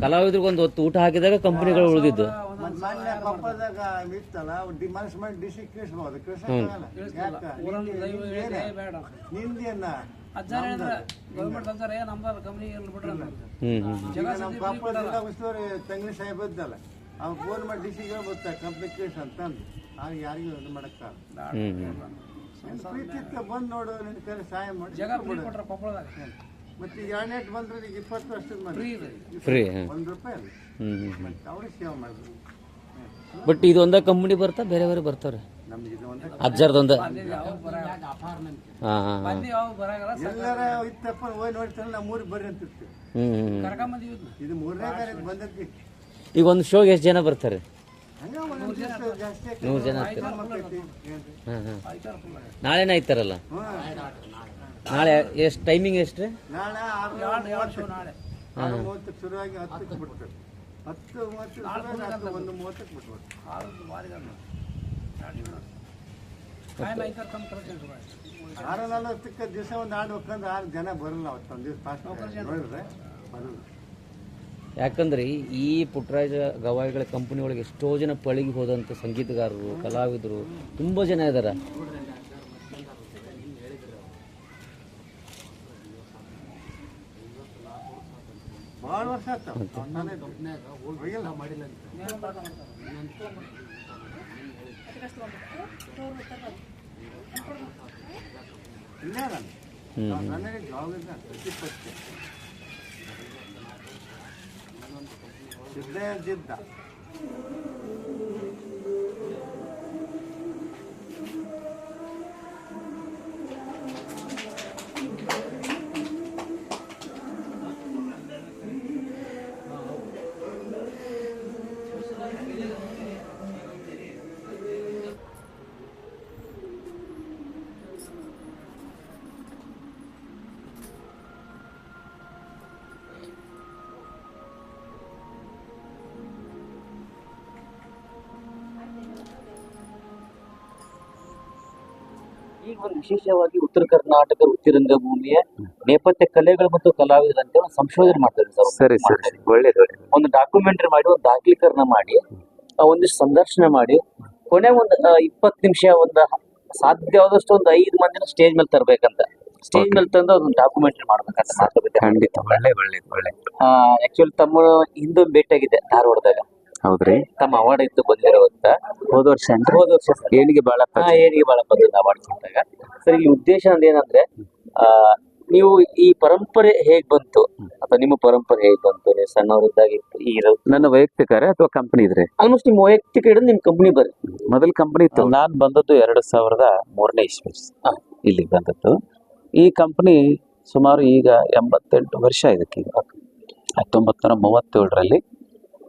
ಕಲಾವಿದ್ರಿಗೆ ಒಂದು ಹೊತ್ತು ಊಟ ಹಾಕಿದಾಗ ಕಂಪನಿಗಳು ಉಳಿದಿದ್ದು. ಮೊನ್ನೆ ಕೊಪ್ಪಳದಾಗ ಇತ್ತಲ್ಲ ಡಿಮಾನ್ಸ್ಮೆಂಟ್ ಡಿಸ್ಟ್ರಿಕ್ಟ್ ಕಳಿಸ್ಬೋದು, ನಿಂದೇನ ನಮ್ಮ ಕೊಪ್ಪಳ ಜಿಲ್ಲಾ ಉಸ್ತುವಾರಿ ತಂಗ್ಲಿ ಸಾಹೇಬ್ ಇದ್ದಲ್ಲ, ಅವ್ನು ಫೋನ್ ಮಾಡಿ ಡಿಸ್ಟ್ರಿಕ್ಟ್ ಹೇಳ್ಬೋದ ಕಂಪ್ನಿ ಕೇಸ್ ಅಂತಂದು. ಆಗ ಯಾರಿಗೂ ಇದು ಮಾಡಕ್ಕಾಗಲ್ಲ. ಪ್ರೀತಿತ್ಕ ಬಂದು ನೋಡು, ನಿನ್ನ ಕೈ ಸಹಾಯ ಮಾಡಿ. ಮತ್ತೆ ಈಗ 2 ಬಂದ್ರೆ ಈಗ 20 ವರ್ಷದ ಮಂದಿ ಫ್ರೀ ₹1 ಅಲ್ಲ, ಮತ್ತೆ ಅವ್ರಿಗೆ ಸೇವೆ ಮಾಡಿದ್ರು. ಬಟ್ ಇದೊಂದ ಕಂಪನಿ ಬರ್ತಾ ಬೇರೆ ಬೇರೆ ಬರ್ತಾವ್ರೆ ನಮ್ಗೆ ಇದು ಒಂದೇ ಅಜ್ಜರ್ದೊಂದ. ಎಲ್ಲರ ಇತ್ತಪ್ಪ ಹೋಗಿ ನೋಡ್ತಾನೆ, ನಮ್ಮ ಊರಿಗೆ ಬರ್ರಿ ಅಂತಿರ್ತೀವಿ. ಇದು 3ನೇ ತಾರೀಕು ಬಂದೈತಿ. ಈಗ ಒಂದು ಶೋಗೆ ಎಷ್ಟು ಜನ ಬರ್ತಾರೆ? ಹಂಗ ಒಂದೊಂದು ದಿವಸ ಜಾಸ್ತಿ 100 ಜನ ನಾಳೆನೇ ಐತಾರಲ್ಲ. ನಾಳೆ ಎಷ್ಟು ಟೈಮಿಂಗ್ ಎಷ್ಟು ರೀ? ನಾಳೆ 6:30 ಶುರುವಾಗಿ 10ಕ್ಕೆ ಬಿಡ್ತಾರೆ. 10:30 1:30 ಬಿಟ್ಬಿಡ್ತಾರೆ. 6:40 ದಿವಸ ಒಂದು ಆಡ್ಬೇಕಂದ್ರೆ 6 ಜನ ಬರಲ್ಲ. ಅವತ್ತೊಂದು ದಿವಸ ಫಾಸ್ಟ್ ನೋಡಿದ್ರೆ ಬರಲ್ಲ. ಯಾಕಂದ್ರೆ ಈ ಪುಟ್ಟರಾಜ ಗವಾಯಿಗಳ ಕಂಪನಿ ಒಳಗೆ ಎಷ್ಟೋ ಜನ ಪಳಿಗೆ ಹೋದಂಥ ಸಂಗೀತಗಾರರು, ಕಲಾವಿದರು ತುಂಬ ಜನ ಇದ್ದಾರೆ. ಭಾಳ ವರ್ಷ ಆಯ್ತು ಇಲ್ಲ. ನನಗೆ ಜಾಬ್ ಇಲ್ಲ. ಜಿದ್ದ ಈಗ ಒಂದು ವಿಶೇಷವಾಗಿ ಉತ್ತರ ಕರ್ನಾಟಕ ವೃತ್ತಿ ರಂಗಭೂಮಿಯ ನೇಪಥ್ಯ ಕಲೆಗಳು ಮತ್ತು ಕಲಾವಿದರಂತೆ ಒಂದು ಸಂಶೋಧನೆ ಮಾಡ್ತಾರೆ ಸರ್. ಸರಿ ಸರಿ, ಒಳ್ಳೇದು. ಒಂದು ಡಾಕ್ಯುಮೆಂಟರಿ ಮಾಡಿ, ಒಂದು ದಾಖಲೀಕರಣ ಮಾಡಿ, ಒಂದಿಷ್ಟು ಸಂದರ್ಶನ ಮಾಡಿ, ಕೊನೆ ಒಂದು 20 ನಿಮಿಷ ಒಂದು ಸಾಧ್ಯವಾದಷ್ಟು ಒಂದು 5 ಮಂದಿನ ಸ್ಟೇಜ್ ಮೇಲೆ ತರಬೇಕಂತ. ಸ್ಟೇಜ್ ಮೇಲೆ ತಂದು ಅದೊಂದು ಡಾಕ್ಯುಮೆಂಟ್ರಿ ಮಾಡ್ಬೇಕಂತ ಮಾತುಕತೆ. ಖಂಡಿತ, ಒಳ್ಳೆ. ಆಕ್ಚುಲಿ ತಮ್ಮ ಹಿಂದೊಂದು ಭೇಟಿಯಾಗಿದೆ ಧಾರವಾಡದಾಗ. ಹೌದ್ರಿ? ತಮ್ಮ ಅವಾರ್ಡ್ ಇತ್ತು ಬಂದಿರುವಂತ ಹೋದ ವರ್ಷ ಏನಿಗೆ ಬಾಳಪ್ಪ ಏನಿಗೆ ಬಾಳಪ್ಪ ಅವಾರ್ಡ್ ಕೊಟ್ಟಾಗ. ಸರ್, ಈ ಉದ್ದೇಶ ಏನಂದ್ರೆ ನೀವು ಈ ಪರಂಪರೆ ಹೇಗ್ ಬಂತು ಅಥವಾ ನಿಮ್ಮ ಪರಂಪರೆ ಹೇಗ್ ಬಂತು? ನೀವು ಸಣ್ಣವರಿದ್ದಾಗ ನನ್ನ ವೈಯಕ್ತಿಕ ಅಥವಾ ಕಂಪನಿ ಇದ್ರೆ? ಆಲ್ಮೋಸ್ಟ್ ನಿಮ್ಮ ವೈಯಕ್ತಿಕ ಹಿಡಿದು ನಿಮ್ ಕಂಪನಿ ಬರ್ರಿ. ಮೊದಲ ಕಂಪನಿ ಇತ್ತು. ನಾನ್ ಬಂದದ್ದು 2003ನೇ ಇಸ್ವಿ ಇಲ್ಲಿಗೆ ಬಂದದ್ದು. ಈ ಕಂಪನಿ ಸುಮಾರು ಈಗ 88 ವರ್ಷ ಇದಕ್ಕೆ. 1937ರಲ್ಲಿ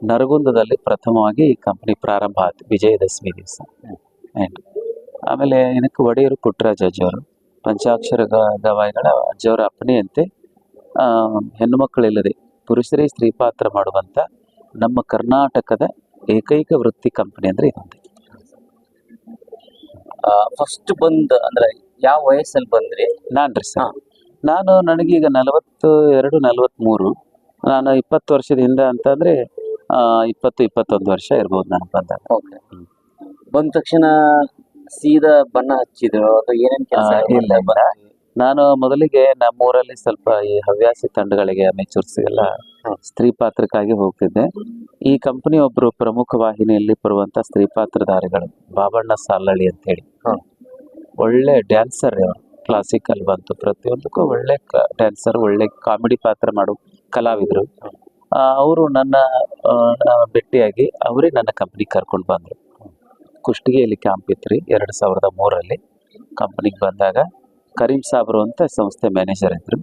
ನರಗುಂದದಲ್ಲಿ ಪ್ರಥಮವಾಗಿ ಈ ಕಂಪನಿ ಪ್ರಾರಂಭ ಆಯ್ತು, ವಿಜಯದಶಮಿ ದಿವಸ. ಆಮೇಲೆ ಇದಕ್ಕೆ ಒಡೆಯರು ಪುಟ್ಟರಾಜ ಅಜ್ಜಿಯವರು, ಪಂಚಾಕ್ಷರ ಗವಾಯಿಗಳ ಅಜ್ಜಿಯವರ ಅಪ್ಪಣೆಯಂತೆ ಹೆಣ್ಣು ಮಕ್ಕಳಿಲ್ಲದೆ ಪುರುಷರೇ ಸ್ತ್ರೀ ಪಾತ್ರ ಮಾಡುವಂಥ ನಮ್ಮ ಕರ್ನಾಟಕದ ಏಕೈಕ ವೃತ್ತಿ ಕಂಪನಿ ಅಂದರೆ ಇದೊಂದು. ಫಸ್ಟ್ ಬಂದ್ ಅಂದ್ರೆ ಯಾವ ವಯಸ್ಸಲ್ಲಿ ಬಂದ್ರಿ? ನಾನ್ರಿ ಸರ್, ನನಗೀಗ 42, 43. ನಾನು 20 ವರ್ಷದ ಹಿಂದೆ ಅಂತಂದ್ರೆ 20-21 ವರ್ಷ ಇರ್ಬೋದು ನಾನು ಬಂದಾಗ. ಓಕೆ. ಬಂದ ತಕ್ಷಣ ಸೀದಾ ಬಣ್ಣ ಹಚ್ಚಿದ್ರು ಅಥವಾ ಏನೇನ್ ಕೆಲಸ? ಇಲ್ಲ, ನಾನು ಮೊದಲಿಗೆ ನಮ್ಮೂರಲ್ಲಿ ಸ್ವಲ್ಪ ಈ ಹವ್ಯಾಸಿ ತಂಡಗಳಿಗೆ, ಅಮೆಚೂರ್ಸ್ಗೆಲ್ಲ ಸ್ತ್ರೀ ಪಾತ್ರಕ್ಕಾಗಿ ಹೋಗ್ತಿದ್ದೆ. ಈ ಕಂಪನಿ ಒಬ್ರು ಪ್ರಮುಖ ವಾಹಿನಿಯಲ್ಲಿ ಬರುವಂತ ಸ್ತ್ರೀ ಪಾತ್ರಧಾರಿಗಳು ಬಾಬಣ್ಣ ಸಾಲಳ್ಳಿ ಅಂತ ಹೇಳಿ, ಒಳ್ಳೆ ಡ್ಯಾನ್ಸರ್. ಅವರು ಕ್ಲಾಸಿಕಲ್ ಬಂತು, ಪ್ರತಿಯೊಂದಕ್ಕೂ ಒಳ್ಳೆ ಡ್ಯಾನ್ಸರ್, ಒಳ್ಳೆ ಕಾಮಿಡಿ ಪಾತ್ರ ಮಾಡೋ ಕಲಾವಿದರು. ಅವರು ನನ್ನ ಭೇಟಿಯಾಗಿ ಅವರೇ ನನ್ನ ಕಂಪ್ನಿ ಕರ್ಕೊಂಡು ಬಂದರು. ಕುಷ್ಟಗಿಯಲ್ಲಿ ಕ್ಯಾಂಪ್ ಇತ್ತು 2003ರಲ್ಲಿ. ಕಂಪ್ನಿಗೆ ಬಂದಾಗ ಕರೀಂ ಸಾಬ್ರು ಅಂತ ಸಂಸ್ಥೆ ಮ್ಯಾನೇಜರ್ ಇದ್ರು.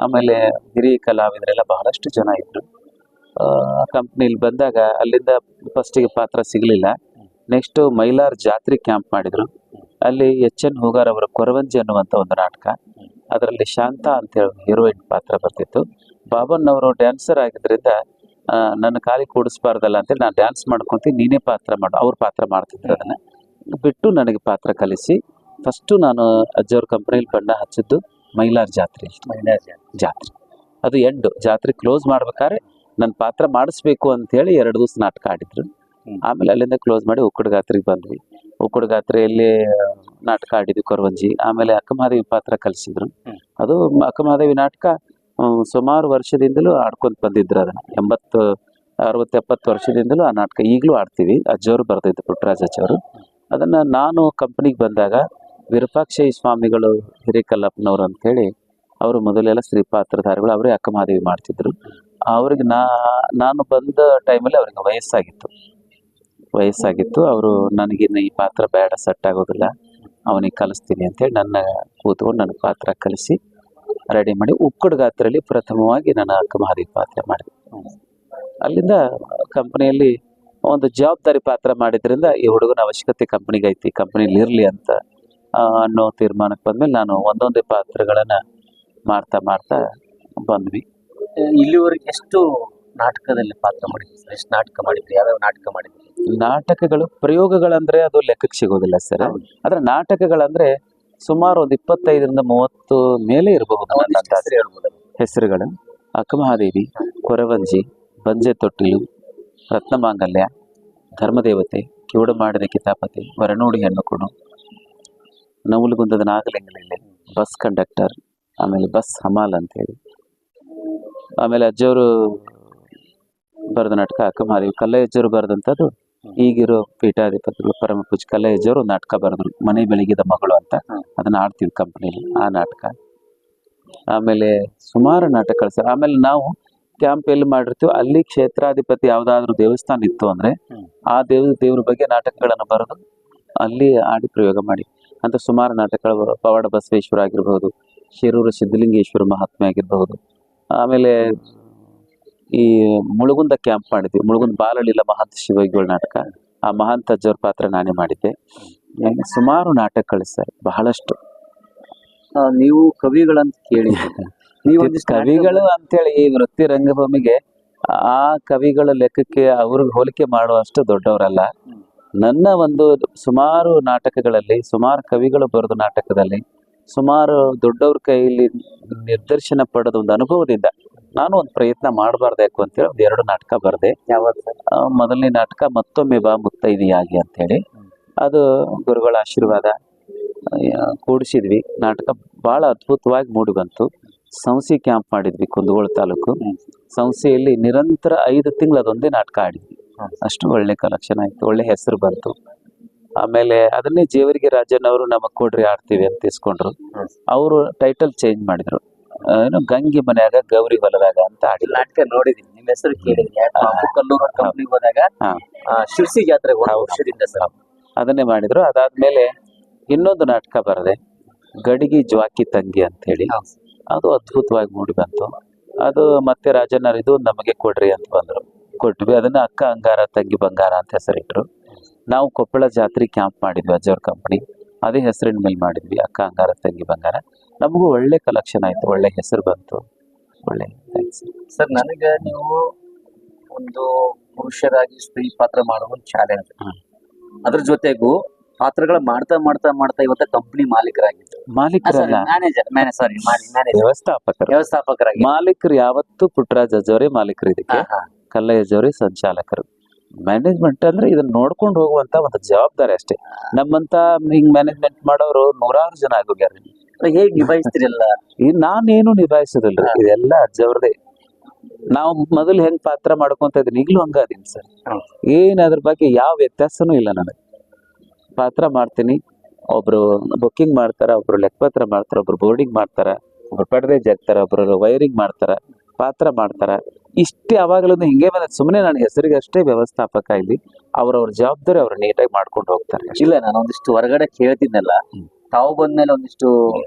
ಆಮೇಲೆ ಹಿರಿಯ ಕಲಾವಿದರೆಲ್ಲ ಬಹಳಷ್ಟು ಜನ ಇದ್ರು. ಕಂಪ್ನಿಲಿ ಬಂದಾಗ ಅಲ್ಲಿಂದ ಫಸ್ಟಿಗೆ ಪಾತ್ರ ಸಿಗಲಿಲ್ಲ. ನೆಕ್ಸ್ಟ್ ಮೈಲಾರ್ ಜಾತ್ರೆ ಕ್ಯಾಂಪ್ ಮಾಡಿದ್ರು. ಅಲ್ಲಿ HN ಹೂಗಾರ್ ಅವರ ಕೊರವಂಜಿ ಅನ್ನುವಂಥ ಒಂದು ನಾಟಕ, ಅದರಲ್ಲಿ ಶಾಂತ ಅಂತೇಳಿ ಹೀರೋಯಿನ್ ಪಾತ್ರ ಬರ್ತಿತ್ತು. ಬಾಬನ್ ಅವರು ಡ್ಯಾನ್ಸರ್ ಆಗಿದ್ರಿಂದ ನನ್ನ ಖಾಲಿ ಕೂಡಿಸ್ಬಾರ್ದಲ್ಲ ಅಂತೇಳಿ ನಾನು ಡ್ಯಾನ್ಸ್ ಮಾಡ್ಕೊಂತೀನಿ, ನೀನೇ ಪಾತ್ರ ಮಾಡು, ಅವ್ರ ಪಾತ್ರ ಮಾಡ್ತಿದ್ರು. ಅದನ್ನು ಬಿಟ್ಟು ನನಗೆ ಪಾತ್ರ ಕಲಿಸಿ ಫಸ್ಟು ನಾನು ಅಜ್ಜವ್ರ ಕಂಪ್ನಿಲಿ ಬಣ್ಣ ಹಚ್ಚಿದ್ದು ಮೈಲಾರ್ ಜಾತ್ರೆ. ಅದು ಎಂಡು ಜಾತ್ರೆ ಕ್ಲೋಸ್ ಮಾಡ್ಬೇಕಾದ್ರೆ ನನ್ನ ಪಾತ್ರ ಮಾಡಿಸ್ಬೇಕು ಅಂತ ಹೇಳಿ 2 ದಿವಸ ನಾಟಕ ಆಡಿದ್ರು. ಆಮೇಲೆ ಅಲ್ಲಿಂದ ಕ್ಲೋಸ್ ಮಾಡಿ ಉಕ್ಕಡಗಾತ್ರಿಗೆ ಬಂದ್ವಿ. ಉಕ್ಕಡಗಾತ್ರೆಯಲ್ಲಿ ನಾಟಕ ಆಡಿದ್ವಿ ಕೊರವಂಜಿ. ಆಮೇಲೆ ಅಕ್ಕಮಹಾದೇವಿ ಪಾತ್ರ ಕಲಿಸಿದ್ರು. ಅದು ಅಕ್ಕಮಹಾದೇವಿ ನಾಟಕ ಸುಮಾರು ವರ್ಷದಿಂದಲೂ ಆಡ್ಕೊಂತ ಬಂದಿದ್ರು. ಅದನ್ನ 80, 60, 70 ವರ್ಷದಿಂದಲೂ ಆ ನಾಟಕ ಈಗಲೂ ಆಡ್ತೀವಿ. ಅಜ್ಜವರು ಬರ್ದಿದ್ದು, ಪುಟ್ಟರಾಜ ಅಜ್ಜವರು. ಅದನ್ನ ನಾನು ಕಂಪನಿಗೆ ಬಂದಾಗ ವಿರೂಪಾಕ್ಷಯ್ಯ ಸ್ವಾಮಿಗಳು ಹಿರೇಕಲ್ಲಪ್ಪನವ್ರು ಅಂತ ಹೇಳಿ ಅವರು ಮೊದಲೆಲ್ಲ ಶ್ರೀಪಾತ್ರಧಾರಿಗಳು, ಅವರೇ ಅಕ್ಕಮಹಾದೇವಿ ಮಾಡ್ತಿದ್ರು. ಅವ್ರಿಗೆ ನಾನು ಬಂದ ಟೈಮಲ್ಲಿ ಅವ್ರಿಗೆ ವಯಸ್ಸಾಗಿತ್ತು. ಅವರು ನನಗಿನ್ನ ಈ ಪಾತ್ರ ಬೇಡ, ಸೆಟ್ ಆಗೋದಿಲ್ಲ, ಅವನಿಗೆ ಕಲಿಸ್ತೀನಿ ಅಂತೇಳಿ ನನ್ನ ಕೂತ್ಕೊಂಡು ನನ್ನ ಪಾತ್ರ ಕಲಿಸಿ ರೆಡಿ ಮಾಡಿ ಉಕ್ಕಡಗಾತ್ರಲ್ಲಿ ಪ್ರಥಮವಾಗಿ ನಾನು ಅಕ್ಕಮಹಾದೇವಿ ಪಾತ್ರ ಮಾಡಿದೆ. ಅಲ್ಲಿಂದ ಕಂಪನಿಯಲ್ಲಿ ಒಂದು ಜವಾಬ್ದಾರಿ ಪಾತ್ರ ಮಾಡಿದ್ರಿಂದ ಈ ಹುಡುಗನ ಅವಶ್ಯಕತೆ ಕಂಪನಿಗೆ ಐತಿ, ಕಂಪನಿಲಿ ಇರಲಿ ಅಂತ ಅನ್ನೋ ತೀರ್ಮಾನಕ್ಕೆ ಬಂದ್ಮೇಲೆ ನಾನು ಒಂದೊಂದೇ ಪಾತ್ರಗಳನ್ನ ಮಾಡ್ತಾ ಬಂದ್ವಿ. ಇಲ್ಲಿವರೆಗೆ ಎಷ್ಟು ನಾಟಕದಲ್ಲಿ ಪಾತ್ರ ಮಾಡಿದ್ರಿ ಸರ್? ಎಷ್ಟು ನಾಟಕ ಮಾಡಿದ್ರಿ? ಯಾವ್ಯಾವ ನಾಟಕ ಮಾಡಿದ್ರಿ? ನಾಟಕಗಳು, ಪ್ರಯೋಗಗಳಂದ್ರೆ ಅದು ಲೆಕ್ಕಕ್ಕೆ ಸಿಗೋದಿಲ್ಲ ಸರ್. ಆದ್ರೆ ನಾಟಕಗಳಂದ್ರೆ ಸುಮಾರು ಒಂದು 25ರಿಂದ 30 ಮೇಲೆ ಇರಬಹುದು. ಹೆಸರುಗಳು ಅಕ್ಕಮಹಾದೇವಿ, ಕೊರವಂಜಿ, ಬಂಜೆ ತೊಟ್ಟಿಲು, ರತ್ನಮಾಂಗಲ್ಯ, ಧರ್ಮದೇವತೆ, ಕಿವುಡ ಮಾಡಿದ ಕಿತಾಪತಿ, ವರನೋಡಿ ಹೆಣ್ಣು ಕೊಡು, ನವಲಗುಂದದ ನಾಗಲಿಂಗಲಲ್ಲಿ, ಬಸ್ ಕಂಡಕ್ಟರ್, ಆಮೇಲೆ ಬಸ್ ಹಮಾಲ್ ಅಂತೇಳಿ, ಆಮೇಲೆ ಅಜ್ಜವರು ಬರೆದ ನಾಟಕ ಅಕ್ಕಮಹಾದೇವಿ. ಕಲ್ಲಯ್ಯಜ್ಜವರು ಬರೆದಂಥದ್ದು ಈಗಿರೋ ಪೀಠಾಧಿಪತಿಗಳು ಪರಮ ಪೂಜ್ ಕಲ್ಲಯ್ಯಜ್ಜವರು ಒಂದು ನಾಟಕ ಬರೆದ್ರು, ಮನೆ ಬೆಳಗಿದ ಮಗಳು ಅಂತ. ಅದನ್ನ ಆಡ್ತೀವಿ ಕಂಪನಿಲಿ, ಆ ನಾಟಕ. ಆಮೇಲೆ ಸುಮಾರು ನಾಟಕಗಳು ಸರ್. ಆಮೇಲೆ ನಾವು ಕ್ಯಾಂಪ್ ಎಲ್ಲಿ ಮಾಡಿರ್ತೀವಿ ಅಲ್ಲಿ ಕ್ಷೇತ್ರಾಧಿಪತಿ ಯಾವ್ದಾದ್ರು ದೇವಸ್ಥಾನ ಇತ್ತು ಅಂದ್ರೆ ಆ ದೇವ್ರ ಬಗ್ಗೆ ನಾಟಕಗಳನ್ನು ಬರೆದು ಅಲ್ಲಿ ಆಡಿ ಪ್ರಯೋಗ ಮಾಡಿ ಅಂತ ಸುಮಾರು ನಾಟಕಗಳು. ಪವಾಡ ಬಸವೇಶ್ವರ ಆಗಿರ್ಬೋದು, ಶಿರೂರು ಸಿದ್ಧಲಿಂಗೇಶ್ವರ ಮಹಾತ್ಮೆ ಆಗಿರ್ಬಹುದು. ಆಮೇಲೆ ಈ ಮುಳುಗುಂದ ಕ್ಯಾಂಪ್ ಮಾಡಿದ್ವಿ, ಮುಳುಗುಂದ ಬಾಲಲೀಲ ಮಹಂತ ಶಿವಯೋಗಿಗಳ ನಾಟಕ. ಆ ಮಹಂತ ಅಜ್ಜವ್ರ ಪಾತ್ರ ನಾನೇ ಮಾಡಿದ್ದೆ. ಸುಮಾರು ನಾಟಕಗಳು ಸರ್, ಬಹಳಷ್ಟು. ನೀವು ಕವಿಗಳಂತ ಕೇಳಿ ನೀವು ಕವಿಗಳು ಅಂತೇಳಿ ಈ ವೃತ್ತಿ ರಂಗಭೂಮಿಗೆ ಆ ಕವಿಗಳ ಲೆಕ್ಕಕ್ಕೆ ಅವ್ರಿಗೆ ಹೋಲಿಕೆ ಮಾಡುವಷ್ಟು ದೊಡ್ಡವರಲ್ಲ. ನನ್ನ ಒಂದು ಸುಮಾರು ನಾಟಕಗಳಲ್ಲಿ, ಸುಮಾರು ಕವಿಗಳು ಬರೆದ ನಾಟಕದಲ್ಲಿ, ಸುಮಾರು ದೊಡ್ಡವ್ರ ಕೈಯಲ್ಲಿ ನಿರ್ದೇಶನ ಪಡೆದ ಒಂದು ಅನುಭವದಿಂದ ನಾನು ಒಂದು ಪ್ರಯತ್ನ ಮಾಡಬಾರ್ದು ಯಾಕು ಅಂತೇಳಿ ಒಂದು 2 ನಾಟಕ ಬರೆದೆ. ಮೊದಲನೇ ನಾಟಕ ಮತ್ತೊಮ್ಮೆ ಬಾ ಮುತ್ತೈದೆಯಾಗಿ ಅಂತೇಳಿ, ಅದು ಗುರುಗಳ ಆಶೀರ್ವಾದ ಕೂಡಿಸಿದ್ವಿ. ನಾಟಕ ಬಹಳ ಅದ್ಭುತವಾಗಿ ಮೂಡಿ ಬಂತು. ಸಂಸಿ ಕ್ಯಾಂಪ್ ಮಾಡಿದ್ವಿ ಕುಂದಗೋಳ ತಾಲೂಕು. ಸಂಸಿಯಲ್ಲಿ ನಿರಂತರ 5 ತಿಂಗಳು ಅದೊಂದೇ ನಾಟಕ ಆಡಿದ್ವಿ. ಅಷ್ಟು ಒಳ್ಳೆ ಕಲೆಕ್ಷನ್ ಆಯ್ತು, ಒಳ್ಳೆ ಹೆಸರು ಬಂತು. ಆಮೇಲೆ ಅದನ್ನೇ ಜೇವರಿಗೆ ರಾಜನ್ ಅವರು ನಮಗ್ ಕೊಡ್ರಿ ಆಡ್ತೀವಿ ಅಂತ ಇಸ್ಕೊಂಡ್ರು. ಅವರು ಟೈಟಲ್ ಚೇಂಜ್ ಮಾಡಿದ್ರು, ಏನು ಗಂಗಿ ಮನ್ಯಾಗ ಗೌರಿ ಹೊಲದಾಗ ಅಂತ ಆಡಿ. ನಾಟಕ ನೋಡಿದೀನಿ, ನಿಮ್ಮ ಹೆಸರು ಕೇಳಿದೀನಿ. ಕಲ್ಲೂರು ಕಂಪ್ನಿಗೆ ಹೋದಾಗ ಶಿರ್ಸಿ ಜಾತ್ರೆ ವರ್ಷದಿಂದ ಸರ್ ಅದನ್ನೇ ಮಾಡಿದ್ರು. ಅದಾದ್ಮೇಲೆ ಇನ್ನೊಂದು ನಾಟಕ ಬರದೆ, ಗಡಿಗಿ ಜ್ವಾಕಿ ತಂಗಿ ಅಂತ ಹೇಳಿ, ಅದು ಅದ್ಭುತವಾಗಿ ಮೂಡಿ ಬಂತು. ಅದು ಮತ್ತೆ ರಾಜಣ್ಣರು ಇದು ನಮಗೆ ಕೊಡ್ರಿ ಅಂತ ಬಂದ್ರು, ಕೊಟ್ವಿ. ಅದನ್ನ ಅಕ್ಕ ಅಂಗಾರ ತಂಗಿ ಬಂಗಾರ ಅಂತ ಹೆಸರಿಟ್ರು. ನಾವು ಕೊಪ್ಪಳ ಜಾತ್ರೆ ಕ್ಯಾಂಪ್ ಮಾಡಿದ್ವಿ ಅಜ್ಜವ್ರ ಕಂಪನಿ, ಅದೇ ಹೆಸರಿನ ಮೇಲೆ ಮಾಡಿದ್ವಿ, ಅಕ್ಕ ಅಂಗಾರ ತಂಗಿ ಬಂಗಾರ. ನಮಗೂ ಒಳ್ಳೆ ಕಲೆಕ್ಷನ್ ಆಯ್ತು, ಒಳ್ಳೆ ಹೆಸರು ಬಂತು, ಒಳ್ಳೆ. ಸರ್, ನನಗೆ ನೀವು ಒಂದು ಪುರುಷರಾಗಿ ಸ್ತ್ರೀ ಪಾತ್ರ ಮಾಡುವ ಒಂದು ಚಾಲೆಂಜ್, ಅದ್ರ ಜೊತೆಗೂ ಪಾತ್ರಗಳ ಮಾಡ್ತಾ ಇವತ್ತ ಕಂಪನಿ ಮಾಲೀಕರಾಗಿದ್ದು, ವ್ಯವಸ್ಥಾಪಕರಾಗಿ. ಮಾಲೀಕರು ಯಾವತ್ತು ಪುಟ್ಟರಾಜ್ ಅಜ್ಜವರೇ ಮಾಲೀಕರು, ಇದಕ್ಕೆ ಕಲ್ಲಯ್ಯ ಅಜ್ಜವರೇ ಸಂಚಾಲಕರು. ಮ್ಯಾನೇಜ್ಮೆಂಟ್ ಅಂದ್ರೆ ಇದನ್ನ ನೋಡ್ಕೊಂಡು ಹೋಗುವಂತ ಒಂದು ಜವಾಬ್ದಾರಿ ಅಷ್ಟೇ. ನಮ್ಮಂತ ಹಿಂಗ್ ಮ್ಯಾನೇಜ್ಮೆಂಟ್ ಮಾಡೋರು 100 ಜನ ಆಗೋಗ್ಯಾರ. ಹೇಗ್ ನಿಭಾಯಿಸ್ತಿರಲ್ಲ? ನಾನೇನು ನಿಭಾಯಿಸೋದಿಲ್ರಿ, ಇದೆಲ್ಲ ಅಜ್ಜವ್ರದೇ. ನಾವು ಮೊದಲು ಹೆಂಗ್ ಪಾತ್ರ ಮಾಡ್ಕೊಂತ ಇದೀನಿ, ಈಗಲೂ ಹಂಗ ಅದೀನಿ ಸರ್. ಏನ್ ಅದ್ರ ಬಗ್ಗೆ ಯಾವ ವ್ಯತ್ಯಾಸನೂ ಇಲ್ಲ. ನನಗೆ ಪಾತ್ರ ಮಾಡ್ತೀನಿ, ಒಬ್ರು ಬುಕ್ಕಿಂಗ್ ಮಾಡ್ತಾರ, ಒಬ್ರು ಲೆಕ್ಕಪತ್ರ ಮಾಡ್ತಾರ, ಒಬ್ರು ಬೋರ್ಡಿಂಗ್ ಮಾಡ್ತಾರ, ಒಬ್ರು ಪರದೆ ಜಗ್ತಾರ, ಒಬ್ರು ವೈರಿಂಗ್ ಮಾಡ್ತಾರ, ಪಾತ್ರ ಮಾಡ್ತಾರ. ಇಷ್ಟೇ ಅವಾಗಲೂ ಹಿಂಗೆ ಬಂದ. ಸುಮ್ಮನೆ ನನ್ನ ಹೆಸರಿಗೆ ಅಷ್ಟೇ ವ್ಯವಸ್ಥಾಪಕ. ಇಲ್ಲಿ ಅವ್ರವ್ರ ಜವಾಬ್ದಾರಿ ಅವ್ರು ನೀಟಾಗಿ ಮಾಡ್ಕೊಂಡು ಹೋಗ್ತಾರೆ. ಇಲ್ಲ, ನಾನು ಒಂದಿಷ್ಟು ಹೊರಗಡೆ ಕೇಳ್ತಿದ್ನಲ್ಲ, ತಾವು ಬಂದ್ಮೇಲೆ ಒಂದಿಷ್ಟು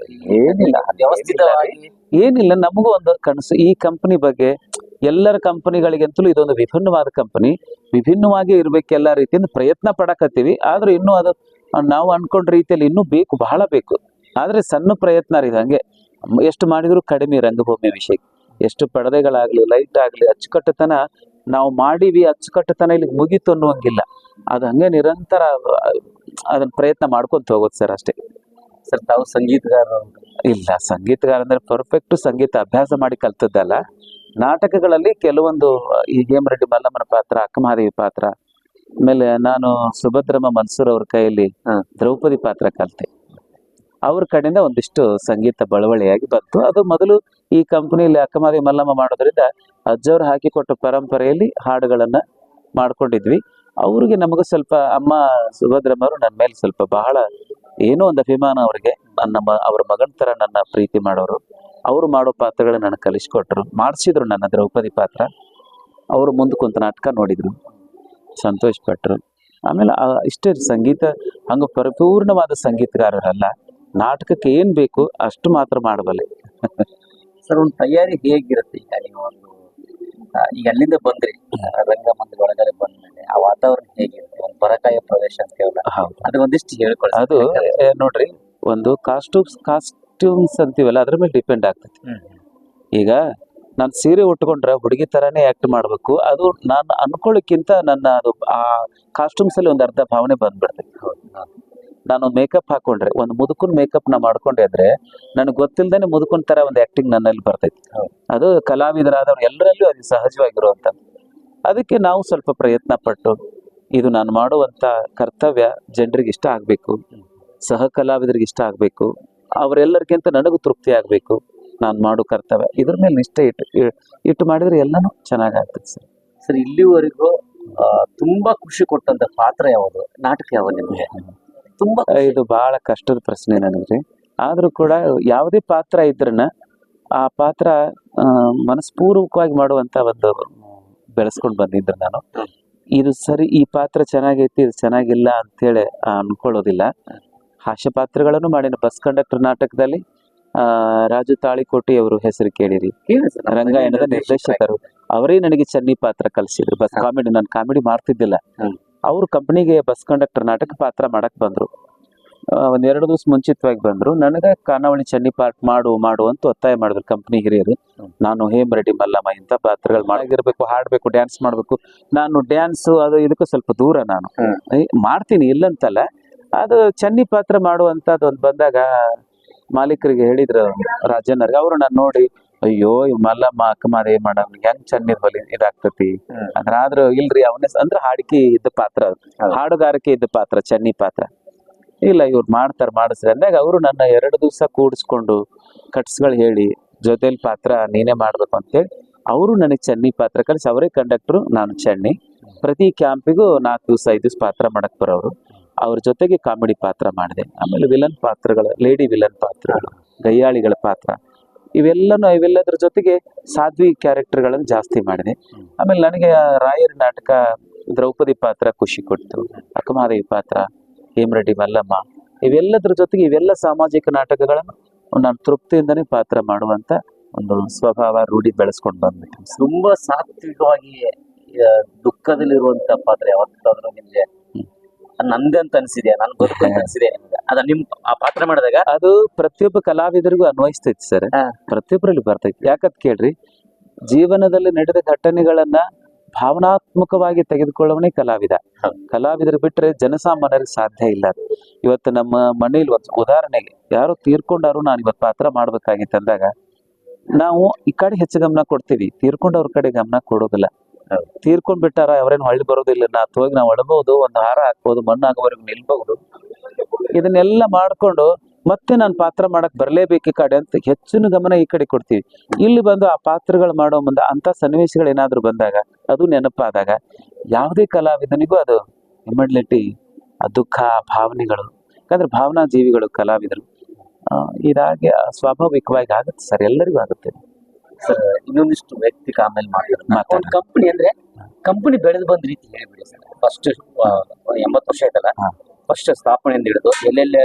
ಏನಿಲ್ಲ, ವ್ಯವಸ್ಥಿತವಾಗಿ ಏನಿಲ್ಲ. ನಮಗೂ ಒಂದು ಕನಸು ಈ ಕಂಪನಿ ಬಗ್ಗೆ. ಎಲ್ಲರ ಕಂಪನಿಗಳಿಗಂತಲೂ ಇದೊಂದು ವಿಭಿನ್ನವಾದ ಕಂಪನಿ, ವಿಭಿನ್ನವಾಗಿ ಇರ್ಬೇಕು. ಎಲ್ಲ ರೀತಿಯಿಂದ ಪ್ರಯತ್ನ ಪಡಕತ್ತೀವಿ. ಆದ್ರೆ ಇನ್ನೂ ಅದು ನಾವು ಅನ್ಕೊಂಡ ರೀತಿಯಲ್ಲಿ ಇನ್ನೂ ಬೇಕು, ಬಹಳ ಬೇಕು. ಆದ್ರೆ ಸಣ್ಣ ಪ್ರಯತ್ನ ರೀ, ಹಂಗೆ ಎಷ್ಟು ಮಾಡಿದ್ರು ಕಡಿಮೆ. ರಂಗಭೂಮಿ ವಿಷಯ ಎಷ್ಟು ಪರದೆಗಳಾಗ್ಲಿ, ಲೈಟ್ ಆಗ್ಲಿ, ಅಚ್ಚುಕಟ್ಟುತನ ನಾವು ಮಾಡೀವಿ, ಅಚ್ಚುಕಟ್ಟುತನ ಇಲ್ಲಿ ಮುಗೀತು ಅನ್ನುವಂಗಿಲ್ಲ. ಅದು ಹಂಗೆ ನಿರಂತರ ಅದನ್ನ ಪ್ರಯತ್ನ ಮಾಡ್ಕೊಂತ ಹೋಗೋದು ಸರ್, ಅಷ್ಟೇ. ಸರ್, ತಾವು ಸಂಗೀತಗಾರ? ಇಲ್ಲ, ಸಂಗೀತಗಾರ ಅಂದ್ರೆ ಪರ್ಫೆಕ್ಟ್ ಸಂಗೀತ ಅಭ್ಯಾಸ ಮಾಡಿ ಕಲ್ತದ್ದಲ್ಲ. ನಾಟಕಗಳಲ್ಲಿ ಕೆಲವೊಂದು ಈ ಹೇಮರೆಡ್ಡಿ ಮಲ್ಲಮ್ಮನ ಪಾತ್ರ, ಅಕ್ಕಮಹಾದೇವಿ ಪಾತ್ರ, ಆಮೇಲೆ ನಾನು ಸುಭದ್ರಮ್ಮ ಮನ್ಸೂರ್ ಅವ್ರ ಕೈಯಲ್ಲಿ ದ್ರೌಪದಿ ಪಾತ್ರ ಕಲಿತೆ. ಅವ್ರ ಕಡೆಯಿಂದ ಒಂದಿಷ್ಟು ಸಂಗೀತ ಬಳವಳಿಯಾಗಿ ಬಂತು. ಅದು ಮೊದಲು ಈ ಕಂಪನಿಯಲ್ಲಿ ಅಕ್ಕಮಹಾದೇವಿ ಮಲ್ಲಮ್ಮ ಮಾಡೋದ್ರಿಂದ ಅಜ್ಜವ್ರು ಹಾಕಿಕೊಟ್ಟ ಪರಂಪರೆಯಲ್ಲಿ ಹಾಡುಗಳನ್ನ ಮಾಡ್ಕೊಂಡಿದ್ವಿ. ಅವ್ರಿಗೆ ನಮಗೂ ಸ್ವಲ್ಪ ಅಮ್ಮ ಸುಭದ್ರಮ್ಮರು ನನ್ನ ಮೇಲೆ ಸ್ವಲ್ಪ ಬಹಳ ಏನೋ ಒಂದು ಅಭಿಮಾನ ಅವ್ರಿಗೆ. ಅವ್ರ ಮಗನ ತರ ನನ್ನ ಪ್ರೀತಿ ಮಾಡೋರು. ಅವರು ಮಾಡೋ ಪಾತ್ರಗಳನ್ನ ನನಗೆ ಕಲಿಸ್ಕೊಟ್ರು, ಮಾಡಿಸಿದ್ರು ನನ್ನ ದ್ರೌಪದಿ ಪಾತ್ರ. ಅವರು ಮುಂದೆ ಕುಂತ ನಾಟಕ ನೋಡಿದ್ರು, ಸಂತೋಷ ಪಟ್ರು. ಆಮೇಲೆ ಇಷ್ಟೇ ಸಂಗೀತ ಹಂಗ ಪರಿಪೂರ್ಣವಾದ ಸಂಗೀತಗಾರರಲ್ಲ, ನಾಟಕಕ್ಕೆ ಏನ್ ಬೇಕು ಅಷ್ಟು ಮಾತ್ರ ಮಾಡಬಲ್ಲೆ. ಸರ್, ಒಂದು ತಯಾರಿ ಹೇಗಿರುತ್ತೆ? ಈಗ ನೀವು ಈಗ ಅಲ್ಲಿಂದ ಬಂದ್ರಿ, ರಂಗಮಂದಿರ ಒಳಗಡೆ ಬಂದ್ಮೇಲೆ ಆ ವಾತಾವರಣ ಹೇಗಿರುತ್ತೆ? ಒಂದು ಪರಕಾಯ ಪ್ರವೇಶ ಅಂತ ಕೇವಲ ಅದು ಒಂದಿಷ್ಟು ಹೇಳ್ಕೊಳ್ಳಿ. ಅದು ನೋಡ್ರಿ, ಒಂದು ಕಾಸ್ಟ್ಯೂಮ್ಸ್ ಅಂತೀವಲ್ಲ, ಅದ್ರ ಮೇಲೆ ಡಿಪೆಂಡ್ ಆಗ್ತೈತಿ. ಈಗ ನಾನು ಸೀರೆ ಉಟ್ಕೊಂಡ್ರೆ ಹುಡುಗಿ ತರಾನೇ ಆಕ್ಟ್ ಮಾಡ್ಬೇಕು, ಅದು ನಾನು ಅನ್ಕೊಳ್ಳೋಕ್ಕಿಂತ ನನ್ನ ಅದು ಆ ಕಾಸ್ಟ್ಯೂಮ್ಸ್ ಅಲ್ಲಿ ಒಂದು ಅರ್ಧ ಭಾವನೆ ಬಂದ್ಬಿಡ್ತೈತಿ. ನಾನು ಮೇಕಪ್ ಹಾಕೊಂಡ್ರೆ, ಒಂದು ಮುದುಕನ್ ಮೇಕಪ್ ನಾ ಮಾಡ್ಕೊಂಡೆ ಅಂದ್ರೆ ನನಗೆ ಗೊತ್ತಿಲ್ದೇನೆ ಮುದುಕನ್ ತರ ಒಂದು ಆಕ್ಟಿಂಗ್ ನನ್ನಲ್ಲಿ ಬರ್ತೈತಿ. ಅದು ಕಲಾವಿದರಾದವ್ರು ಎಲ್ಲರಲ್ಲೂ ಅದು ಸಹಜವಾಗಿರುವಂತ. ಅದಕ್ಕೆ ನಾವು ಸ್ವಲ್ಪ ಪ್ರಯತ್ನ ಪಟ್ಟು, ಇದು ನಾನು ಮಾಡುವಂತ ಕರ್ತವ್ಯ ಜನರಿಗೆ ಇಷ್ಟ ಆಗ್ಬೇಕು, ಸಹ ಕಲಾವಿದರಿಗೆ ಇಷ್ಟ ಆಗ್ಬೇಕು, ಅವರೆಲ್ಲರಿಗಿಂತ ನನಗೂ ತೃಪ್ತಿ ಆಗ್ಬೇಕು, ನಾನು ಮಾಡೋ ಕರ್ತವ್ಯ ಇದ್ರ ಮೇಲೆ ನಿಷ್ಠೆ ಇಟ್ಟು ಮಾಡಿದ್ರೆ ಎಲ್ಲಾನು ಚೆನ್ನಾಗಾಗ್ತದೆ ಸರ್. ಸರ್, ಇಲ್ಲಿವರೆಗೂ ತುಂಬಾ ಖುಷಿ ಕೊಟ್ಟಂತ ಪಾತ್ರ ಯಾವುದು, ನಾಟಕ ಯಾವುದು ನಿಮಗೆ? ತುಂಬಾ ಇದು ಬಹಳ ಕಷ್ಟದ ಪ್ರಶ್ನೆ ನನಗೆ. ಆದ್ರೂ ಕೂಡ ಯಾವುದೇ ಪಾತ್ರ ಇದ್ರನ್ನ ಆ ಪಾತ್ರ ಮನಸ್ಪೂರ್ವಕವಾಗಿ ಮಾಡುವಂತ ಒಂದು ಬೆಳೆಸ್ಕೊಂಡು ಬಂದಿದ್ರು ನಾನು. ಇದು ಸರಿ, ಈ ಪಾತ್ರ ಚೆನ್ನಾಗೈತಿ, ಇದು ಚೆನ್ನಾಗಿಲ್ಲ ಅಂತೇಳಿ ಅನ್ಕೊಳ್ಳೋದಿಲ್ಲ. ಹಾಸ್ಯ ಪಾತ್ರಗಳನ್ನು ಮಾಡಿನ. ಬಸ್ ಕಂಡಕ್ಟರ್ ನಾಟಕದಲ್ಲಿ ರಾಜು ತಾಳಿಕೋಟಿ ಅವರು ಹೆಸರು ಕೇಳಿರಿ, ರಂಗಾಯಣದ ನಿರ್ದೇಶಕರು. ಅವರೇ ನನಗೆ ಚನ್ನಿ ಪಾತ್ರ ಕಲಿಸಿದ್ರು. ಬಸ್ ಕಾಮಿಡಿ, ನಾನು ಕಾಮಿಡಿ ಮಾಡ್ತಿದ್ದಿಲ್ಲ. ಅವ್ರು ಕಂಪನಿಗೆ ಬಸ್ ಕಂಡಕ್ಟರ್ ನಾಟಕ ಪಾತ್ರ ಮಾಡಕ್ ಬಂದ್ರು. ಒಂದ್ 2 ದಿವಸ ಮುಂಚಿತವಾಗಿ ಬಂದ್ರು. ನನಗೆ ಖಾನಾವಳಿ ಚನ್ನಿ ಪಾಠ ಮಾಡು ಅಂತ ಒತ್ತಾಯ ಮಾಡಿದ್ರು ಕಂಪನಿ ಹಿರಿಯರು. ನಾನು ಹೇಮರೆಡ್ಡಿ ಮಲ್ಲಮ್ಮ ಇಂಥ ಪಾತ್ರಗಳು ಮಾಡಾಗಿರ್ಬೇಕು, ಹಾಡ್ಬೇಕು, ಡ್ಯಾನ್ಸ್ ಮಾಡ್ಬೇಕು. ನಾನು ಡ್ಯಾನ್ಸ್ ಅದು ಇದಕ್ಕೂ ಸ್ವಲ್ಪ ದೂರ. ನಾನು ಮಾಡ್ತೀನಿ ಇಲ್ಲಂತಲ್ಲ, ಅದು ಚನ್ನಿ ಪಾತ್ರ ಮಾಡುವಂತದ್ದು ಒಂದು ಬಂದಾಗ ಮಾಲೀಕರಿಗೆ ಹೇಳಿದ್ರು, ರಾಜಣ್ಣರಿಗೆ. ಅವರು ನಾನು ನೋಡಿ, ಅಯ್ಯೋ ಇವ್ ಮಲ್ಲಮ್ಮ ಅಕ್ಕಮಹಾದೇವಿ ಮಾಡಮ್ ಹೆಂಗ್ ಚನ್ನಿ ಬಲಿ ಇದಾಗ್ತತಿ ಅಂದ್ರೆ, ಆದ್ರೂ ಇಲ್ರಿ ಅವನೇ ಅಂದ್ರೆ ಹಾಡಿಕೆ ಇದ್ದ ಪಾತ್ರ, ಹಾಡುಗಾರಿಕೆ ಇದ್ದ ಪಾತ್ರ, ಚನ್ನಿ ಪಾತ್ರ. ಇಲ್ಲ ಇವ್ರು ಮಾಡಿಸ್ರಿ ಅಂದಾಗ ಅವರು ನನ್ನ 2 ದಿವಸ ಕೂಡಿಸ್ಕೊಂಡು ಕಟ್ಸ್ಗಳು ಹೇಳಿ, ಜೊತೆಲಿ ಪಾತ್ರ ನೀನೇ ಮಾಡ್ಬೇಕು ಅಂತೇಳಿ ಅವರು ನನಗೆ ಚನ್ನಿ ಪಾತ್ರ ಕಲಿಸಿ, ಅವರೇ ಕಂಡಕ್ಟರು, ನಾನು ಚನ್ನಿ. ಪ್ರತಿ ಕ್ಯಾಂಪಿಗೂ 4 ದಿವಸ 5 ದಿವಸ ಪಾತ್ರ ಮಾಡಕ್ ಬರೋರು. ಅವ್ರ ಜೊತೆಗೆ ಕಾಮಿಡಿ ಪಾತ್ರ ಮಾಡಿದೆ. ಆಮೇಲೆ ವಿಲನ್ ಪಾತ್ರಗಳು, ಲೇಡಿ ವಿಲನ್ ಪಾತ್ರಗಳು, ಗಯ್ಯಾಳಿಗಳ ಪಾತ್ರ, ಇವೆಲ್ಲದ್ರ ಜೊತೆಗೆ ಸಾಧ್ವಿ ಕ್ಯಾರೆಕ್ಟರ್ಗಳನ್ನು ಜಾಸ್ತಿ ಮಾಡಿದೆ. ಆಮೇಲೆ ನನಗೆ ರಾಯರ ನಾಟಕ ದ್ರೌಪದಿ ಪಾತ್ರ ಖುಷಿ ಕೊಡ್ತು, ಅಕ್ಕಮಹಾದೇವಿ ಪಾತ್ರ, ಹೇಮರೆಡ್ಡಿ ಮಲ್ಲಮ್ಮ, ಇವೆಲ್ಲದ್ರ ಜೊತೆಗೆ ಇವೆಲ್ಲ ಸಾಮಾಜಿಕ ನಾಟಕಗಳನ್ನು ನಾನು ತೃಪ್ತಿಯಿಂದನೇ ಪಾತ್ರ ಮಾಡುವಂತ ಒಂದು ಸ್ವಭಾವ ರೂಢಿ ಬೆಳೆಸ್ಕೊಂಡು ಬಂದ್ಬಿಟ್ಟು. ತುಂಬಾ ಸಾತ್ವಿಕವಾಗಿ ದುಃಖದಲ್ಲಿರುವಂತ ಪಾತ್ರ ಯಾವತ್ತಾದ್ರೂ ನಿಮ್ಗೆ ನಂದೇ ಅಂತ ಅನ್ಸಿದ್ಯಾ? ನನ್ ಬದುಕು ಅನ್ಸಿದೆ ನಿಮ್ಗೆ? ಅದ ನಿಮ್ ಆ ಪಾತ್ರ ಮಾಡಿದಾಗ ಅದು ಪ್ರತಿಯೊಬ್ಬ ಕಲಾವಿದರಿಗೂ ಅನ್ವಯಿಸ್ತೈತಿ ಸರ್, ಪ್ರತಿಯೊಬ್ಬರಲ್ಲಿ ಬರ್ತೈತಿ. ಯಾಕಂತ ಕೇಳ್ರಿ, ಜೀವನದಲ್ಲಿ ನಡೆದ ಘಟನೆಗಳನ್ನ ಭಾವನಾತ್ಮಕವಾಗಿ ತೆಗೆದುಕೊಳ್ಳವನೇ ಕಲಾವಿದ. ಕಲಾವಿದರು ಬಿಟ್ರೆ ಜನಸಾಮಾನ್ಯರಿಗೆ ಸಾಧ್ಯ ಇಲ್ಲ. ಇವತ್ತು ನಮ್ಮ ಮನೇಲಿ ಒಂದು ಉದಾಹರಣೆಗೆ ಯಾರೋ ತೀರ್ಕೊಂಡಾರು, ನಾನು ಇವತ್ತು ಪಾತ್ರ ಮಾಡ್ಬೇಕಾಗಿತ್ತು ಅಂದಾಗ ನಾವು ಈ ಕಡೆ ಹೆಚ್ಚು ಗಮನ ಕೊಡ್ತೀವಿ, ತೀರ್ಕೊಂಡವ್ರ ಕಡೆ ಗಮನ ಕೊಡೋದಿಲ್ಲ. ತೀರ್ಕೊಂಡ್ ಬಿಟ್ಟಾರ ಅವ್ರೇನು ಹೊಳ್ಳಿ ಬರೋದಿಲ್ಲ, ಹೋಗಿ ನಾವು ಅಳಬಹುದು, ಒಂದು ಹಾರ ಹಾಕ್ಬೋದು, ಮಣ್ಣಾಗೋವರೆಗೂ ನಿಲ್ಬಹುದು. ಇದನ್ನೆಲ್ಲ ಮಾಡ್ಕೊಂಡು ಮತ್ತೆ ನಾನು ಪಾತ್ರ ಮಾಡಕ್ ಬರ್ಲೇಬೇಕು ಈ ಕಡೆ ಅಂತ ಹೆಚ್ಚಿನ ಗಮನ ಈ ಕಡೆ ಕೊಡ್ತೀವಿ. ಇಲ್ಲಿ ಬಂದು ಆ ಪಾತ್ರಗಳು ಮಾಡೋ ಮುಂದೆ ಅಂತ ಸನ್ನಿವೇಶಗಳು ಏನಾದ್ರು ಬಂದಾಗ, ಅದು ನೆನಪಾದಾಗ, ಯಾವುದೇ ಕಲಾವಿದನಿಗೂ ಅದು ಇಮಿಡಿಯೇಟ್ಲಿ ಆ ದುಃಖ, ಭಾವನೆಗಳು, ಯಾಕಂದ್ರೆ ಭಾವನಾ ಜೀವಿಗಳು ಕಲಾವಿದರು. ಇದಾಗಿ ಸ್ವಾಭಾವಿಕವಾಗಿ ಆಗುತ್ತೆ ಸರ್, ಎಲ್ಲರಿಗೂ ಆಗುತ್ತೆ. ಸರ್, ಇನ್ನೊಂದಿಷ್ಟು ವೈಯಕ್ತಿಕ ಆಮೇಲೆ ಮಾತಾಡೋಣ. ಕಂಪನಿ ಅಂದ್ರೆ ಕಂಪನಿ ಬೆಳೆದು ಬಂದ ರೀತಿ ಹೇಳಿಬಿಡಿ ಸರ್. ಫಸ್ಟ್ 80 ವರ್ಷ ಆಯ್ತಲ್ಲ, ಫಸ್ಟ್ ಸ್ಥಾಪನೆಯಿಂದ ಹಿಡಿದು ಎಲ್ಲೆಲ್ಲ.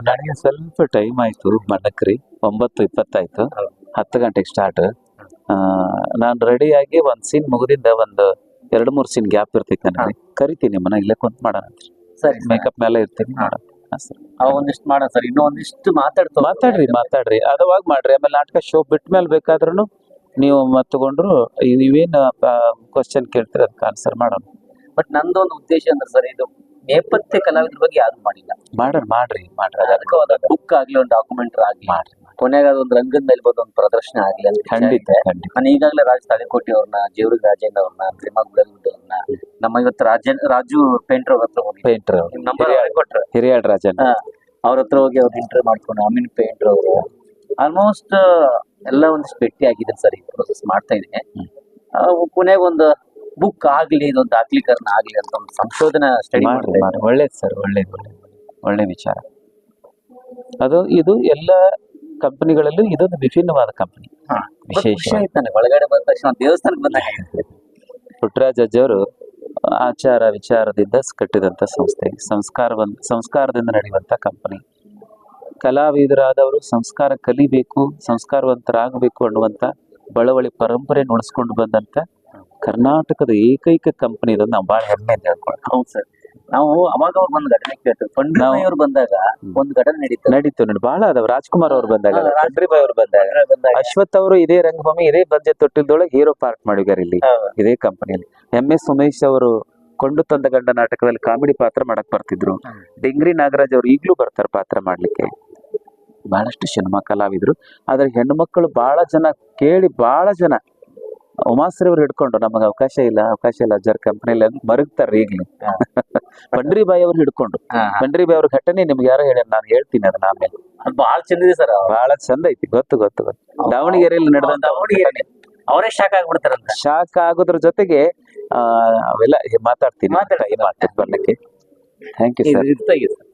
ನನಗೆ ಸ್ವಲ್ಪ ಟೈಮ್ ಆಯ್ತು, ಮನಕ್ರಿ 9:20 ಆಯ್ತು, 10 ಗಂಟೆಗೆ ಸ್ಟಾರ್ಟ್. ನಾನು ರೆಡಿಯಾಗಿ ಒಂದ್ ಸೀನ್ ಮುಗಿದಿಂದ ಒಂದು 2-3 ಸೀನ್ ಗ್ಯಾಪ್ ಇರ್ತೈತೆ. ನನಗೆ ಕರಿತೀನಿ ಮನ ಇಲ್ಲೇ ಕುಂತ್ ಮಾಡೋಣ ಸರಿ, ಮೇಕಪ್ ಮೇಲೆ ಇರ್ತೀನಿ ಮಾಡೋಣ. ಒಂದಿಷ್ಟು ಮಾಡೋಣ ಸರ್, ಇನ್ನೂ ಒಂದಿಷ್ಟು ಮಾತಾಡ್ರಿ ಅದವಾಗ ಮಾಡ್ರಿ. ಆಮೇಲೆ ನಾಟಕ ಶೋ ಬಿಟ್ಟ ಮೇಲೆ ಬೇಕಾದ್ರೂ ನೀವು ತಗೊಂಡ್ರು ನೀವೇನ್ ಕ್ವಶನ್ ಕೇಳ್ತೀರ ಅದಕ್ಕೆ ಆನ್ಸರ್ ಮಾಡೋಣ. ಬಟ್ ನಂದೊಂದು ಉದ್ದೇಶ ಅಂದ್ರೆ ಸರ್, ಇದು ನೇಪಥ್ಯ ಕಲಾವಿದ್ರ ಬಗ್ಗೆ ಯಾರು ಮಾಡಿಲ್ಲ. ಮಾಡ್ರಿ ಅದಕ್ಕೆ ಬುಕ್ ಆಗ್ಲಿ, ಒಂದು ಡಾಕ್ಯುಮೆಂಟರಿ ಆಗ್ಲಿ ಮಾಡ್ರಿ. ಕೊನೆಗೆ ಅದೊಂದು ರಂಗದ ಮೇಲೆ ಬಂದು ಒಂದು ಪ್ರದರ್ಶನ ಆಗ್ಲಿ ಅಂತ ಖಂಡಿತ ವಿಚಾರ ಇದೆ. ಖಂಡಿತ ನಾನು ಈಗಾಗಲೇ ರಾಜ್ ತಾಳಿಕೋಟಿ ಅವ್ರನ್ನ, ಜೇವರ್ಗಿ ರಾಜೇಂದ್ರ ಅವ್ರನ್ನ, ತ್ರಿಮಾಗ್ ಬೆಳಗುಡ್ಡಿ ಅವ್ರನ್ನ, ನಮ್ಮ ಇವತ್ತು ರಾಜು ಪೇಂಟರ್ ಅವ್ರ ಹತ್ರ ಹೋಗಿ ಪೇಂಟರ್ ನಂಬರ್ ಕೊಟ್ರೆ ಹಿರಿಯಾಳ್ ರಾಜನ್ ಅವ್ರ ಹತ್ರ ಹೋಗಿ ಅವ್ರ ಇಂಟರ್ವ್ಯೂ ಮಾಡ್ಕೊಂಡು ಅಮೀನ್ ಪೇಂಟರ್ ಅವರು ಆಲ್ಮೋಸ್ಟ್ ಎಲ್ಲ ಒಂದಿಷ್ಟು ಭೇಟಿ ಆಗಿದ್ದೀನಿ ಸರ್. ಈ ಪ್ರೊಸೆಸ್ ಮಾಡ್ತಾ ಇದ್ದೀನಿ. ಕೊನೆಗೆ ಒಂದು ಬುಕ್ ಆಗ್ಲಿ, ಇದೊಂದು ದಾಖಲೀಕರಣ ಆಗ್ಲಿ ಅಂತ ಒಂದು ಸಂಶೋಧನಾ ಸ್ಟಡಿ ಮಾಡ್ರಿ ಮಾಡ್ತಾ ಮಾಡ್ರಿ ಒಳ್ಳೇದು ಸರ್, ಒಳ್ಳೇದು ಒಳ್ಳೆ ವಿಚಾರ. ಅದು ಇದು ಎಲ್ಲ ಕಂಪನಿಗಳಲ್ಲೂ ಇದೊಂದು ವಿಭಿನ್ನವಾದ ಕಂಪನಿ. ಖುಷಿ ಆಯ್ತು ನನಗೆ. ಒಳಗಡೆ ಬಂದ ತಕ್ಷಣ ದೇವಸ್ಥಾನಕ್ಕೆ ಬಂದಾಗ ಪುಟ್ಟರಾಜ್ ಅಜ್ಜಿ ಅವರು ಆಚಾರ ವಿಚಾರದಿಂದ ಕಟ್ಟಿದಂತ ಸಂಸ್ಥೆ, ಸಂಸ್ಕಾರದಿಂದ ನಡೆಯುವಂತ ಕಂಪನಿ. ಕಲಾವಿದರಾದವರು ಸಂಸ್ಕಾರ ಕಲಿಬೇಕು, ಸಂಸ್ಕಾರವಂತರಾಗಬೇಕು ಅನ್ನುವಂತ ಬಳವಳಿ ಪರಂಪರೆ ನುಡಿಸ್ಕೊಂಡು ಬಂದಂತ ಕರ್ನಾಟಕದ ಏಕೈಕ ಕಂಪನಿ ಇದನ್ನು ನಾವು ಬಹಳ ಹೆಮ್ಮೆಯಿಂದ ಹೇಳ್ಕೊಳ್ಳೋಣ. ಹೌದು ಸರ್. ನಾವು ಅವಾಗ ಒಂದು ಘಟನೆ ಕೇಳ್ತೀವಿ. ಪಂಡಿತ್ ಬಂದಾಗ ಒಂದು ಘಟನೆ ನಡೀತು ನೋಡಿ, ಬಹಳ ಅದಾವ. ರಾಜ್ಕುಮಾರ್ ಅವ್ರು ಬಂದಾಗ, ಚಂದ್ರಿಬಾಯಿ ಅವ್ರು ಬಂದಾಗ, ಅಶ್ವಥ್ ಅವರು ಇದೇ ರಂಗಭೂಮಿ ಇದೇ ಬಂಜೆ ತೊಟ್ಟಿಲ್ದೊಳಗೆ ಹೀರೋ ಪಾರ್ಟ್ ಮಾಡಿದ್ದಾರೆ ಇಲ್ಲಿ ಇದೇ ಕಂಪನಿಯಲ್ಲಿ. MS ಉಮೇಶ್ ಅವರು ಕೊಂಡು ತಂದ ಗಂಡ ನಾಟಕದಲ್ಲಿ ಕಾಮಿಡಿ ಪಾತ್ರ ಮಾಡಕ್ ಬರ್ತಿದ್ರು. ಡಿಂಗ್ರಿ ನಾಗರಾಜ್ ಅವರು ಈಗ್ಲೂ ಬರ್ತಾರೆ ಪಾತ್ರ ಮಾಡ್ಲಿಕ್ಕೆ. ಬಹಳಷ್ಟು ಸಿನಿಮಾ ಕಲಾವಿದ್ರು. ಆದ್ರೆ ಹೆಣ್ಣು ಮಕ್ಕಳು ಬಹಳ ಜನ ಕೇಳಿ, ಬಹಳ ಜನ ಉಮಾಶ್ರೀ ಅವ್ರು ಹಿಡ್ಕೊಂಡು ನಮಗೆ ಅವಕಾಶ ಇಲ್ಲ ಅಜ್ಜರ್ ಕಂಪನಿಯಲ್ಲಿ ಮರಗ್ತಾರ ಈಗ್ಲಿ. ಪಂಡ್ರಿಬಾಯಿ ಅವ್ರು ಹಿಡ್ಕೊಂಡು, ಪಂಡ್ರಿಬಾಯಿ ಅವ್ರ ಘಟನೆ ನಿಮ್ಗೆ ಯಾರೋ ಹೇಳ, ನಾನು ಹೇಳ್ತೀನಿ ಅದನ್ನ ಆಮೇಲೆ. ಅದು ಬಹಳ ಚಂದ ಇದೆ ಸರ್. ಬಹಳ ಚಂದ ಐತಿ. ಗೊತ್ತು ದಾವಣಗೆರೆಯಲ್ಲಿ ನಡೆದಂತ ಅವರೇ ಶಾಕ್ ಆಗ್ಬಿಡ್ತಾರಂತ. ಶಾಕ್ ಆಗೋದ್ರ ಜೊತೆಗೆ ಅವೆಲ್ಲ ಮಾತಾಡ್ತೀನಿ ಬರ್ಲಿಕ್ಕೆ. Thank you sir.